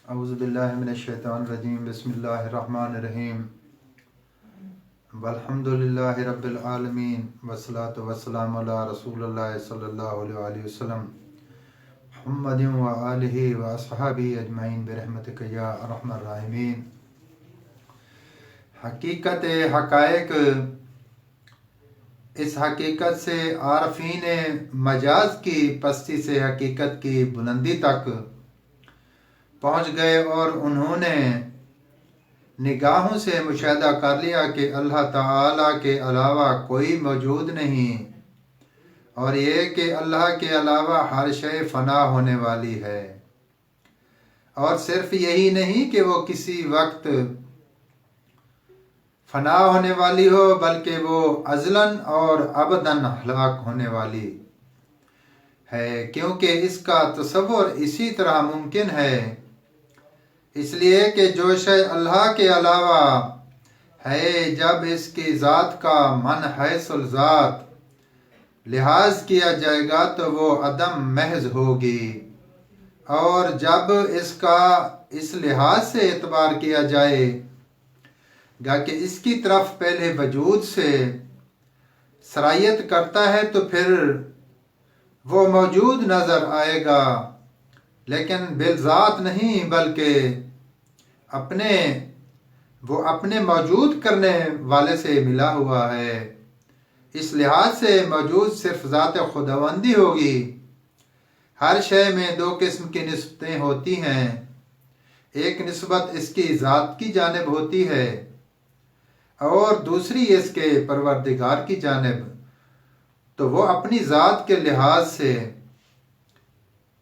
اعوذ باللہ من الشیطان الرجیم بسم اللہ الرحمن الرحیم والحمد للہ رب العالمین والصلاة والسلام علی رسول اللہ صلی اللہ علیہ وسلم محمد وآلہ واصحابہ اجمعین برحمتک یا ارحم الراحمین۔ حقیقت حقائق، اس حقیقت سے عارفین مجاز کی پستی سے حقیقت کی بلندی تک پہنچ گئے اور انہوں نے نگاہوں سے مشاہدہ کر لیا کہ اللہ تعالیٰ کے علاوہ کوئی موجود نہیں، اور یہ کہ اللہ کے علاوہ ہر شے فنا ہونے والی ہے، اور صرف یہی نہیں کہ وہ کسی وقت فنا ہونے والی ہو بلکہ وہ ازلاً اور ابداً ہلاک ہونے والی ہے، کیونکہ اس کا تصور اسی طرح ممکن ہے، اس لیے کہ جو شے اللہ کے علاوہ ہے، جب اس کی ذات کا من حیث الذات لحاظ کیا جائے گا تو وہ عدم محض ہوگی، اور جب اس کا اس لحاظ سے اعتبار کیا جائے گا کہ اس کی طرف پہلے وجود سے سرایت کرتا ہے تو پھر وہ موجود نظر آئے گا، لیکن بالذات نہیں بلکہ وہ اپنے موجود کرنے والے سے ملا ہوا ہے۔ اس لحاظ سے موجود صرف ذات خداوندی ہوگی۔ ہر شے میں دو قسم کی نسبتیں ہوتی ہیں، ایک نسبت اس کی ذات کی جانب ہوتی ہے اور دوسری اس کے پروردگار کی جانب، تو وہ اپنی ذات کے لحاظ سے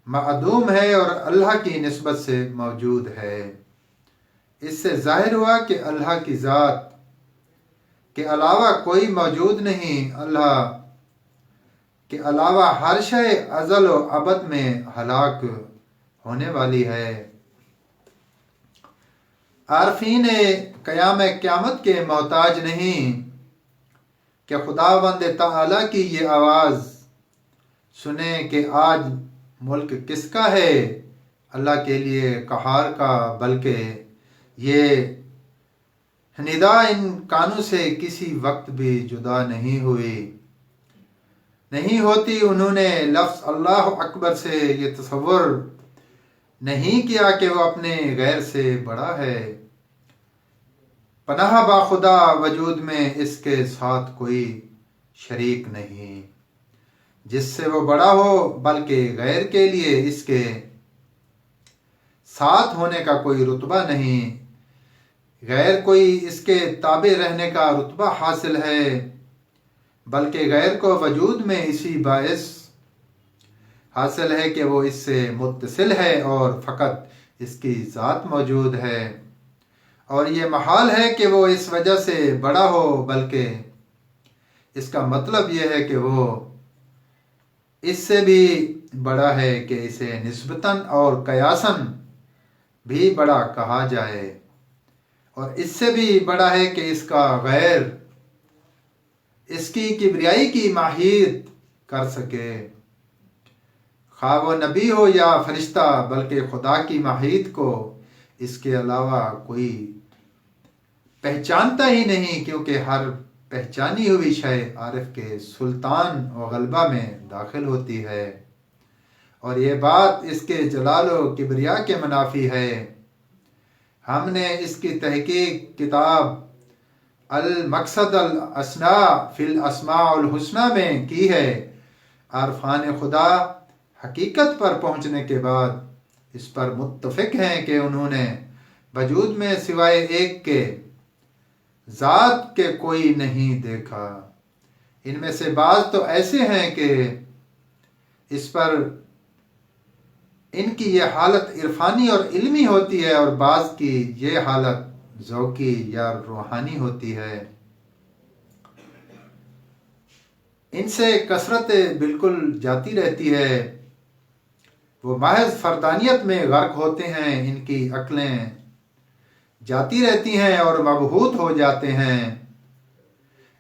معدوم ہے اور اللہ کی نسبت سے موجود ہے۔ اس سے ظاہر ہوا کہ اللہ کی ذات کے علاوہ کوئی موجود نہیں، اللہ کے علاوہ ہر شے ازل و ابد میں ہلاک ہونے والی ہے۔ عارفین قیامت کے محتاج نہیں کہ خداوند تعالیٰ کی یہ آواز سنیں کہ آج ملک کس کا ہے، اللہ کے لیے قہار کا، بلکہ یہ ندا ان کانوں سے کسی وقت بھی جدا نہیں ہوتی۔ انہوں نے لفظ اللہ اکبر سے یہ تصور نہیں کیا کہ وہ اپنے غیر سے بڑا ہے، پناہ با خدا وجود میں اس کے ساتھ کوئی شریک نہیں جس سے وہ بڑا ہو، بلکہ غیر کے لیے اس کے ساتھ ہونے کا کوئی رتبہ نہیں، غیر کوئی اس کے تابع رہنے کا رتبہ حاصل ہے، بلکہ غیر کو وجود میں اسی باعث حاصل ہے کہ وہ اس سے متصل ہے اور فقط اس کی ذات موجود ہے، اور یہ محال ہے کہ وہ اس وجہ سے بڑا ہو، بلکہ اس کا مطلب یہ ہے کہ وہ اس سے بھی بڑا ہے کہ اسے نسبتاً اور قیاساً بھی بڑا کہا جائے، اور اس سے بھی بڑا ہے کہ اس کا غیر اس کی کبریائی کی ماہیت کر سکے، خواہ وہ نبی ہو یا فرشتہ، بلکہ خدا کی ماہیت کو اس کے علاوہ کوئی پہچانتا ہی نہیں، کیونکہ ہر پہچانی ہوئی شے عارف کے سلطان و غلبہ میں داخل ہوتی ہے، اور یہ بات اس کے جلال و کبریا کے منافی ہے۔ ہم نے اس کی تحقیق کتاب المقصد الاسنا فی الاسماء الحسنی میں کی ہے۔ عارفان خدا حقیقت پر پہنچنے کے بعد اس پر متفق ہیں کہ انہوں نے وجود میں سوائے ایک کے ذات کے کوئی نہیں دیکھا۔ ان میں سے بعض تو ایسے ہیں کہ اس پر ان کی یہ حالت عرفانی اور علمی ہوتی ہے، اور بعض کی یہ حالت ذوقی یا روحانی ہوتی ہے۔ ان سے کثرت بالکل جاتی رہتی ہے، وہ محض فردانیت میں غرق ہوتے ہیں، ان کی عقلیں جاتی رہتی ہیں اور مبہوت ہو جاتے ہیں،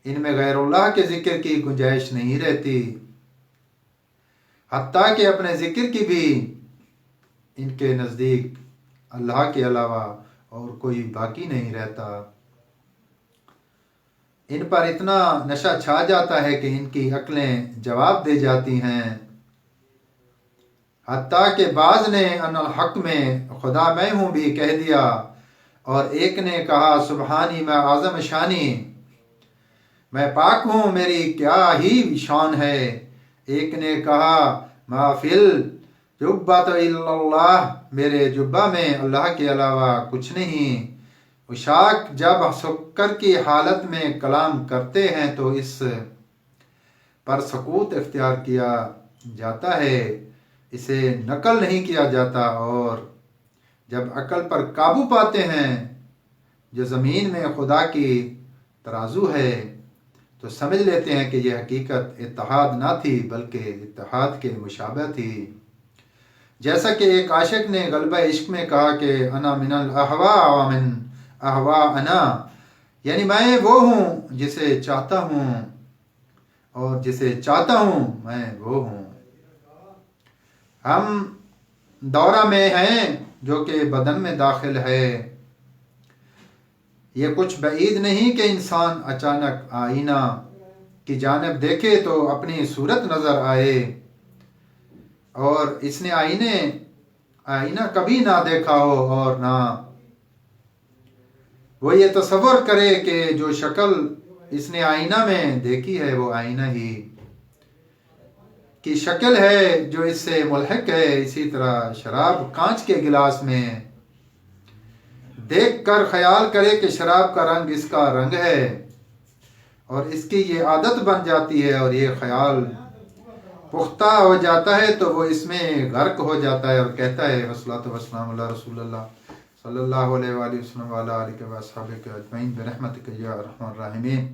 ان میں غیر اللہ کے ذکر کی گنجائش نہیں رہتی، حتیٰ کہ اپنے ذکر کی بھی ان کے نزدیک اللہ کے علاوہ اور کوئی باقی نہیں رہتا۔ ان پر اتنا نشہ چھا جاتا ہے کہ ان کی عقلیں جواب دے جاتی ہیں، حتیٰ کہ بعض نے ان الحق میں خدا میں ہوں بھی کہہ دیا، اور ایک نے کہا سبحانی میں اعظم شانی، میں پاک ہوں، میری کیا ہی شان ہے۔ ایک نے کہا ما فی الجبۃ الا اللہ، میرے جبہ میں اللہ کے علاوہ کچھ نہیں۔ اشاک جب سکر کی حالت میں کلام کرتے ہیں تو اس پر سکوت اختیار کیا جاتا ہے، اسے نقل نہیں کیا جاتا، اور جب عقل پر قابو پاتے ہیں جو زمین میں خدا کی ترازو ہے تو سمجھ لیتے ہیں کہ یہ حقیقت اتحاد نہ تھی بلکہ اتحاد کے مشابہ تھی۔ جیسا کہ ایک عاشق نے غلبہ عشق میں کہا کہ انا من الاہواء ومن اہوا انا، یعنی میں وہ ہوں جسے چاہتا ہوں اور جسے چاہتا ہوں میں وہ ہوں۔ ہم دورہ میں ہیں جو کہ بدن میں داخل ہے۔ یہ کچھ بعید نہیں کہ انسان اچانک آئینہ کی جانب دیکھے تو اپنی صورت نظر آئے، اور اس نے آئینہ کبھی نہ دیکھا ہو، اور نہ وہ یہ تصور کرے کہ جو شکل اس نے آئینہ میں دیکھی ہے وہ آئینہ ہی کی شکل ہے جو اس سے ملحق ہے۔ اسی طرح شراب کانچ کے گلاس میں دیکھ کر خیال کرے کہ شراب کا رنگ اس کا رنگ ہے، اور اس کی یہ عادت بن جاتی ہے، اور یہ خیال پختہ ہو جاتا ہے تو وہ اس میں غرق ہو جاتا ہے اور کہتا ہے والصلاۃ والسلام علی رسول اللہ صلی اللہ علیہ وآلہ وسلم وعلی آلہ و اصحابہ اجمعین برحمتک یا ارحم الراحمین۔